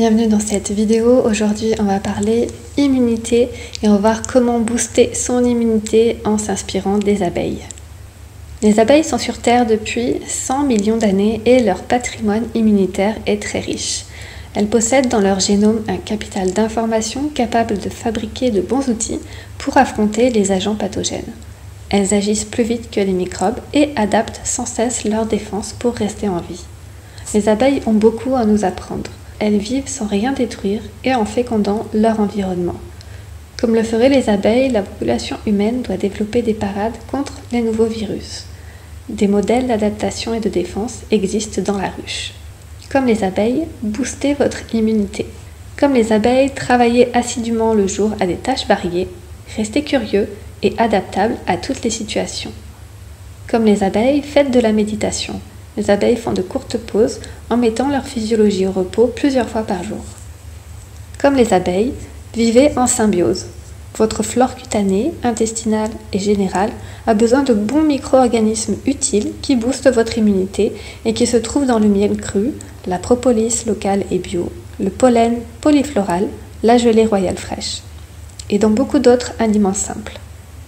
Bienvenue dans cette vidéo. Aujourd'hui on va parler immunité et on va voir comment booster son immunité en s'inspirant des abeilles. Les abeilles sont sur Terre depuis 100 millions d'années et leur patrimoine immunitaire est très riche. Elles possèdent dans leur génome un capital d'informations capable de fabriquer de bons outils pour affronter les agents pathogènes. Elles agissent plus vite que les microbes et adaptent sans cesse leur défense pour rester en vie. Les abeilles ont beaucoup à nous apprendre. Elles vivent sans rien détruire et en fécondant leur environnement. Comme le feraient les abeilles, la population humaine doit développer des parades contre les nouveaux virus. Des modèles d'adaptation et de défense existent dans la ruche. Comme les abeilles, boostez votre immunité. Comme les abeilles, travaillez assidûment le jour à des tâches variées, restez curieux et adaptable à toutes les situations. Comme les abeilles, faites de la méditation. Les abeilles font de courtes pauses en mettant leur physiologie au repos plusieurs fois par jour. Comme les abeilles, vivez en symbiose. Votre flore cutanée, intestinale et générale a besoin de bons micro-organismes utiles qui boostent votre immunité et qui se trouvent dans le miel cru, la propolis locale et bio, le pollen polyfloral, la gelée royale fraîche et dans beaucoup d'autres aliments simples.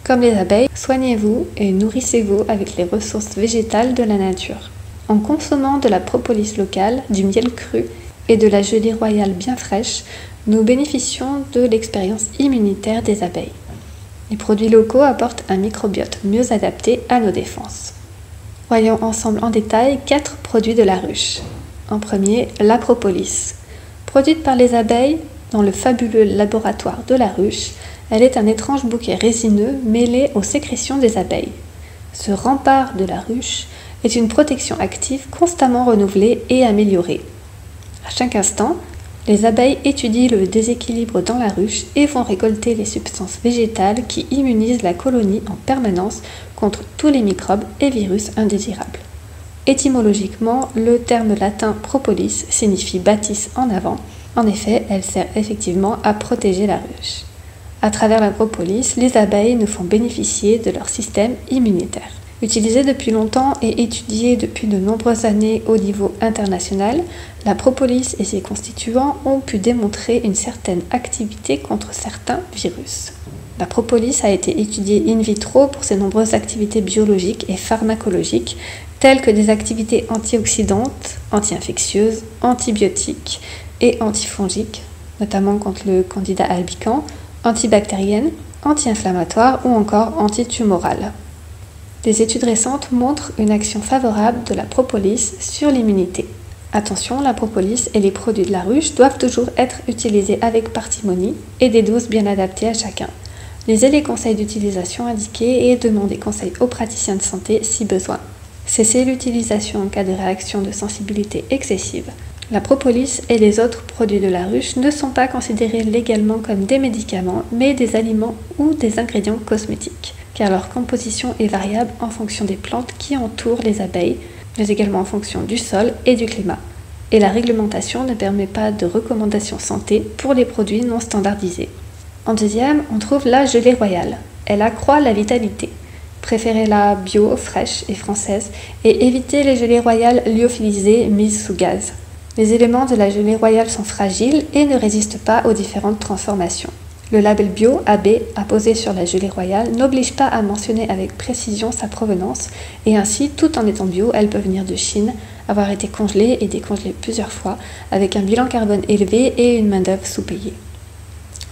Comme les abeilles, soignez-vous et nourrissez-vous avec les ressources végétales de la nature. En consommant de la propolis locale, du miel cru et de la gelée royale bien fraîche, nous bénéficions de l'expérience immunitaire des abeilles. Les produits locaux apportent un microbiote mieux adapté à nos défenses. Voyons ensemble en détail 4 produits de la ruche. En premier, la propolis. Produite par les abeilles dans le fabuleux laboratoire de la ruche, elle est un étrange bouquet résineux mêlé aux sécrétions des abeilles. Ce rempart de la ruche est une protection active constamment renouvelée et améliorée. À chaque instant, les abeilles étudient le déséquilibre dans la ruche et vont récolter les substances végétales qui immunisent la colonie en permanence contre tous les microbes et virus indésirables. Étymologiquement, le terme latin propolis signifie bâtisse en avant. En effet, elle sert effectivement à protéger la ruche. À travers la propolis, les abeilles nous font bénéficier de leur système immunitaire. Utilisée depuis longtemps et étudiée depuis de nombreuses années au niveau international, la propolis et ses constituants ont pu démontrer une certaine activité contre certains virus. La propolis a été étudiée in vitro pour ses nombreuses activités biologiques et pharmacologiques, telles que des activités antioxydantes, anti-infectieuses, antibiotiques et antifongiques, notamment contre le candida albicans, antibactériennes, anti-inflammatoires ou encore antitumorales. Des études récentes montrent une action favorable de la propolis sur l'immunité. Attention, la propolis et les produits de la ruche doivent toujours être utilisés avec parcimonie et des doses bien adaptées à chacun. Lisez les conseils d'utilisation indiqués et demandez conseil aux praticiens de santé si besoin. Cessez l'utilisation en cas de réaction de sensibilité excessive. La propolis et les autres produits de la ruche ne sont pas considérés légalement comme des médicaments, mais des aliments ou des ingrédients cosmétiques, car leur composition est variable en fonction des plantes qui entourent les abeilles, mais également en fonction du sol et du climat. Et la réglementation ne permet pas de recommandations santé pour les produits non standardisés. En deuxième, on trouve la gelée royale. Elle accroît la vitalité. Préférez-la bio, fraîche et française et évitez les gelées royales lyophilisées mises sous gaz. Les éléments de la gelée royale sont fragiles et ne résistent pas aux différentes transformations. Le label bio AB apposé sur la gelée royale n'oblige pas à mentionner avec précision sa provenance et ainsi, tout en étant bio, elle peut venir de Chine, avoir été congelée et décongelée plusieurs fois avec un bilan carbone élevé et une main-d'œuvre sous-payée.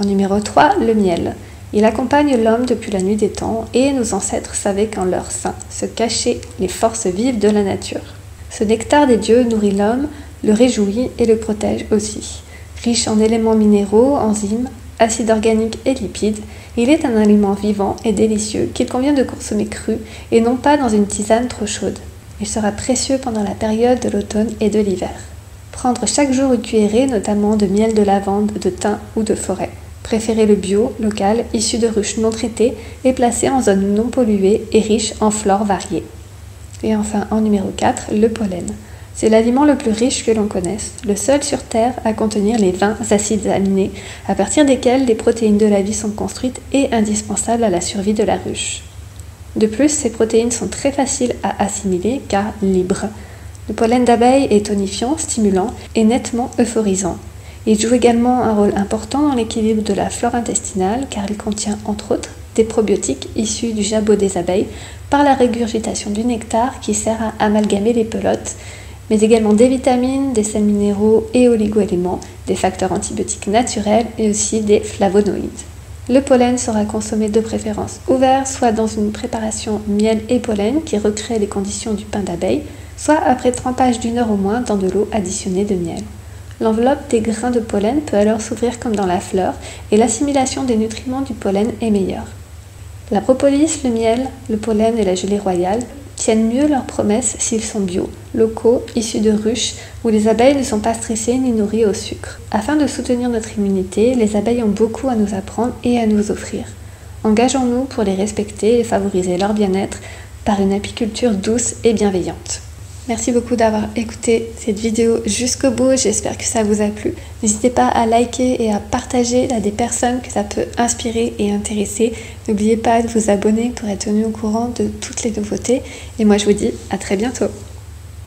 En numéro 3, le miel. Il accompagne l'homme depuis la nuit des temps et nos ancêtres savaient qu'en leur sein se cachaient les forces vives de la nature. Ce nectar des dieux nourrit l'homme, le réjouit et le protège aussi. Riche en éléments minéraux, enzymes, acides organiques et lipides, il est un aliment vivant et délicieux qu'il convient de consommer cru et non pas dans une tisane trop chaude. Il sera précieux pendant la période de l'automne et de l'hiver. Prendre chaque jour une cuillerée, notamment de miel de lavande, de thym ou de forêt. Préférez le bio, local, issu de ruches non traitées et placé en zone non polluée et riche en flore variée. Et enfin, en numéro 4, le pollen. C'est l'aliment le plus riche que l'on connaisse, le seul sur Terre à contenir les 20 acides aminés, à partir desquels les protéines de la vie sont construites et indispensables à la survie de la ruche. De plus, ces protéines sont très faciles à assimiler car libres. Le pollen d'abeille est tonifiant, stimulant et nettement euphorisant. Il joue également un rôle important dans l'équilibre de la flore intestinale car il contient entre autres des probiotiques issus du jabot des abeilles par la régurgitation du nectar qui sert à amalgamer les pelotes, mais également des vitamines, des sels minéraux et oligo-éléments, des facteurs antibiotiques naturels et aussi des flavonoïdes. Le pollen sera consommé de préférence ouvert, soit dans une préparation miel et pollen qui recrée les conditions du pain d'abeille, soit après trempage d'1 heure au moins dans de l'eau additionnée de miel. L'enveloppe des grains de pollen peut alors s'ouvrir comme dans la fleur et l'assimilation des nutriments du pollen est meilleure. La propolis, le miel, le pollen et la gelée royale tiennent mieux leurs promesses s'ils sont bio, locaux, issus de ruches, où les abeilles ne sont pas stressées ni nourries au sucre. Afin de soutenir notre immunité, les abeilles ont beaucoup à nous apprendre et à nous offrir. Engageons-nous pour les respecter et favoriser leur bien-être par une apiculture douce et bienveillante. Merci beaucoup d'avoir écouté cette vidéo jusqu'au bout, j'espère que ça vous a plu. N'hésitez pas à liker et à partager à des personnes que ça peut inspirer et intéresser. N'oubliez pas de vous abonner pour être tenu au courant de toutes les nouveautés. Et moi je vous dis à très bientôt.